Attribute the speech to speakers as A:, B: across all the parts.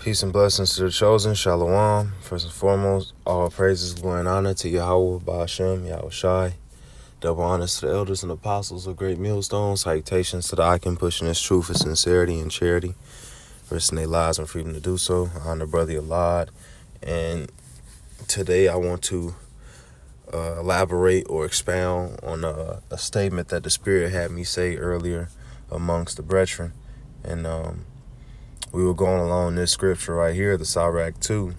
A: Peace and blessings to the chosen. Shalom. First and foremost, all praises, glory, and honor to Yahweh, Ba'ashem, Yahweh Shai. Double honors to the elders and apostles of great millstones. Salutations to the Icon pushing this truth with sincerity and charity, risking their lives and freedom to do so. I honor Brother Elad. And today I want to elaborate or expound on a statement that the Spirit had me say earlier amongst the brethren. And we were going along this scripture right here, the Sirach 2.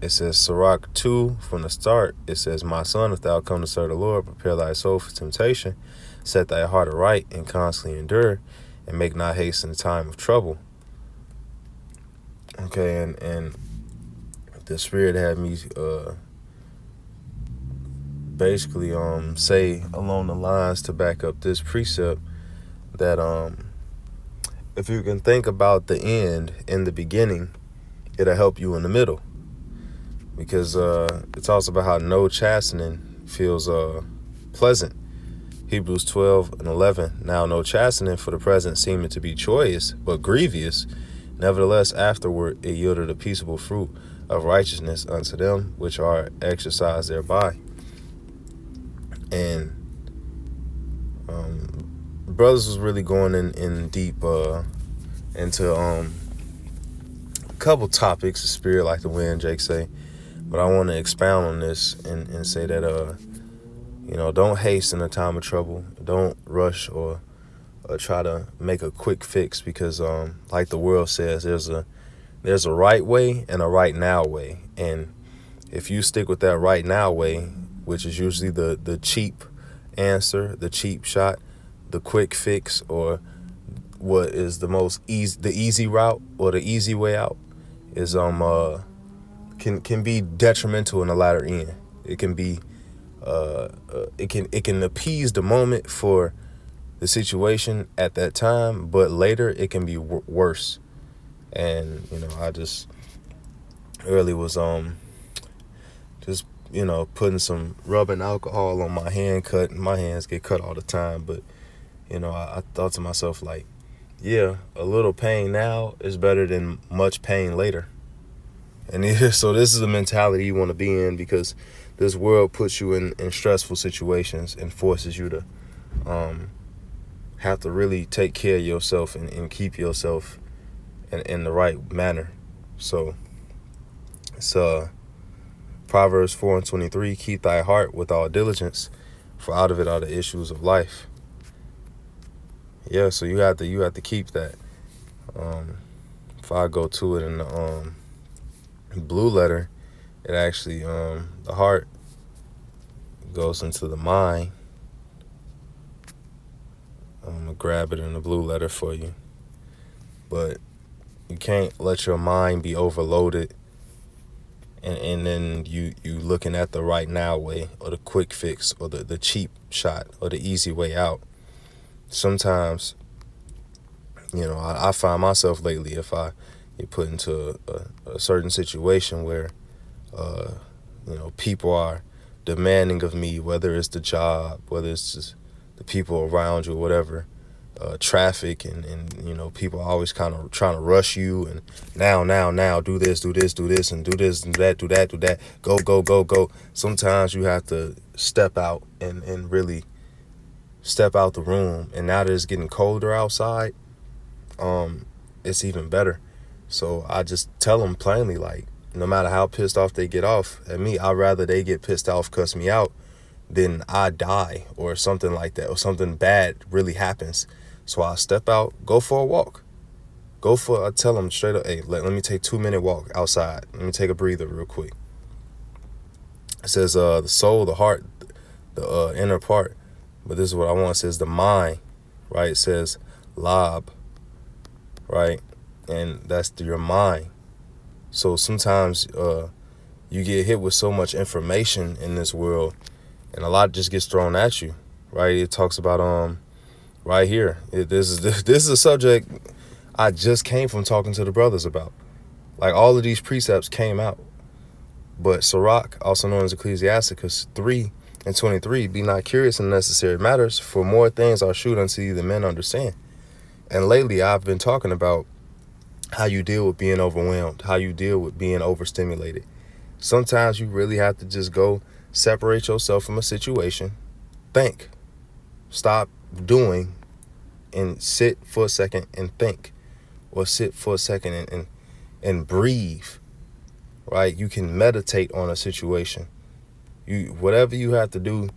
A: It says, Sirach 2, from the start, it says, My son, if thou come to serve the Lord, prepare thy soul for temptation, set thy heart aright, and constantly endure, and make not haste in the time of trouble. Okay, and the Spirit had me basically say along the lines to back up this precept that if you can think about the end in the beginning, it'll help you in the middle. Because it talks about how no chastening feels pleasant. Hebrews 12:11. Now no chastening for the present seeming to be joyous, but grievous. Nevertheless, afterward it yielded a peaceable fruit of righteousness unto them which are exercised thereby. And brothers was really going in deep into a couple topics, the Spirit like the wind, Jake say. But I want to expound on this and say that don't haste in a time of trouble. Don't rush or try to make a quick fix, because like the world says, there's a right way and a right now way. And if you stick with that right now way, which is usually the cheap answer, the cheap shot, the quick fix, or what is the easy route or the easy way out, is can be detrimental in the latter end. It can be it can appease the moment for the situation at that time, but later it can be worse. And I just early was just putting some rubbing alcohol on my hand cut. My hands get cut all the time, but I thought to myself, like, yeah, a little pain now is better than much pain later. And so this is the mentality you want to be in, because this world puts you in stressful situations and forces you to have to really take care of yourself and keep yourself in the right manner. So it's Proverbs 4:23, keep thy heart with all diligence, for out of it are the issues of life. Yeah, so you have to keep that. If I go to it in the blue letter, it actually the heart goes into the mind. I'm gonna grab it in the blue letter for you, but you can't let your mind be overloaded and then you looking at the right now way, or the quick fix, or the cheap shot, or the easy way out. Sometimes I find myself lately, if I get put into a certain situation where people are demanding of me, whether it's the job, whether it's just the people around you, or whatever, traffic, and people are always kind of trying to rush you, and now do this, and do this, and do that, go. Sometimes you have to step out and really step out the room. And now that it's getting colder outside, it's even better. So I just tell them plainly, like, no matter how pissed off they get off at me, I'd rather they get pissed off, cuss me out, than I die or something like that, or something bad really happens. So I step out, go for a walk. I tell them straight up, hey, let me take a 2-minute walk outside. Let me take a breather real quick. It says the soul, the heart, the inner part. But this is what I want. It says the mind, right? It says lab, right? And that's your mind. So sometimes you get hit with so much information in this world, and a lot just gets thrown at you, right? It talks about right here. This is a subject I just came from talking to the brothers about. Like, all of these precepts came out. But Sirach, also known as Ecclesiasticus 3:23, be not curious in necessary matters, for more things are shewed unto you than men understand. And lately I've been talking about how you deal with being overwhelmed, how you deal with being overstimulated. Sometimes you really have to just go separate yourself from a situation, think, stop doing, and sit for a second and think, or sit for a second and breathe, right? You can meditate on a situation. Whatever you have to do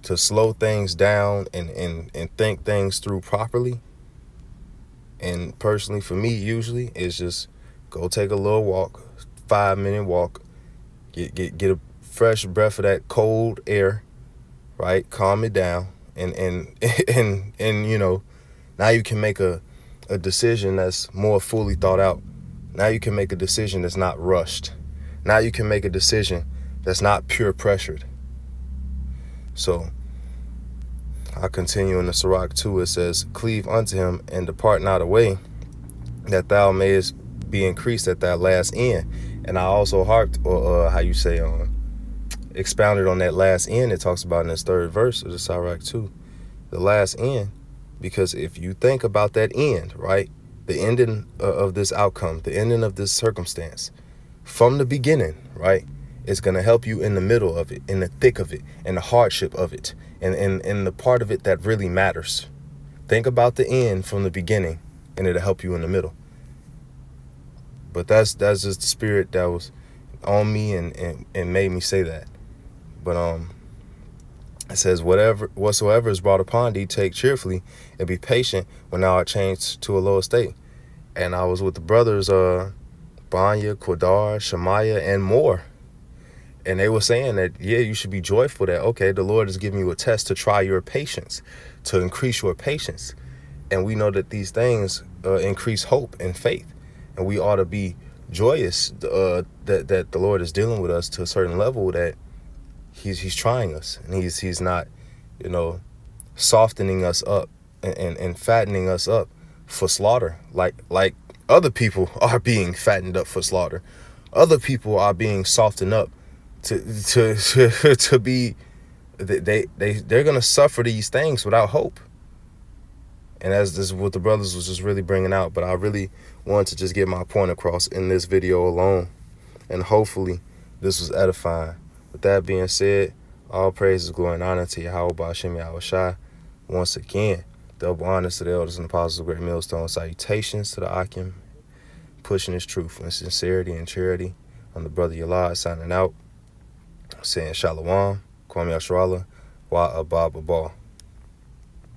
A: to slow things down and think things through properly. And personally, for me, usually, it's just go take a little walk, 5-minute walk, get a fresh breath of that cold air, right? Calm it down, and now you can make a decision that's more fully thought out. Now you can make a decision that's not rushed. Now you can make a decision that's not pure pressured. So I continue in the Sirach 2. It says, cleave unto him and depart not away, that thou mayest be increased at thy last end. And I also harped, or expounded on that last end it talks about in this third verse of the Sirach 2, the last end. Because if you think about that end, right, the ending of this outcome, the ending of this circumstance, from the beginning, right, it's going to help you in the middle of it, in the thick of it, in the hardship of it, and in the part of it that really matters. Think about the end from the beginning, and it'll help you in the middle. But that's just the spirit that was on me and made me say that. But it says, whatsoever is brought upon thee, take cheerfully, and be patient when thou art changed to a lower state. And I was with the brothers Banya, Quadar, Shemaiah, and more. And they were saying that, yeah, you should be joyful that, okay, the Lord is giving you a test to try your patience, to increase your patience. And we know that these things increase hope and faith. And we ought to be joyous that the Lord is dealing with us to a certain level, that he's trying us. And he's not, softening us up and fattening us up for slaughter, like other people are being fattened up for slaughter. Other people are being softened up to be, they're gonna suffer these things without hope. And as this is what the brothers was just really bringing out. But I really wanted to just get my point across in this video alone, and hopefully this was edifying. With that being said, all praises, glory, and honor to Yahweh Ba'ashem Yahushai. Once again, double honors to the elders and apostles of Great Millstone. Salutations to the Akim, pushing his truth in sincerity and charity. I'm the brother Yalad signing out, saying Shalom, Kwame Ashrala, Wa Abba Babal.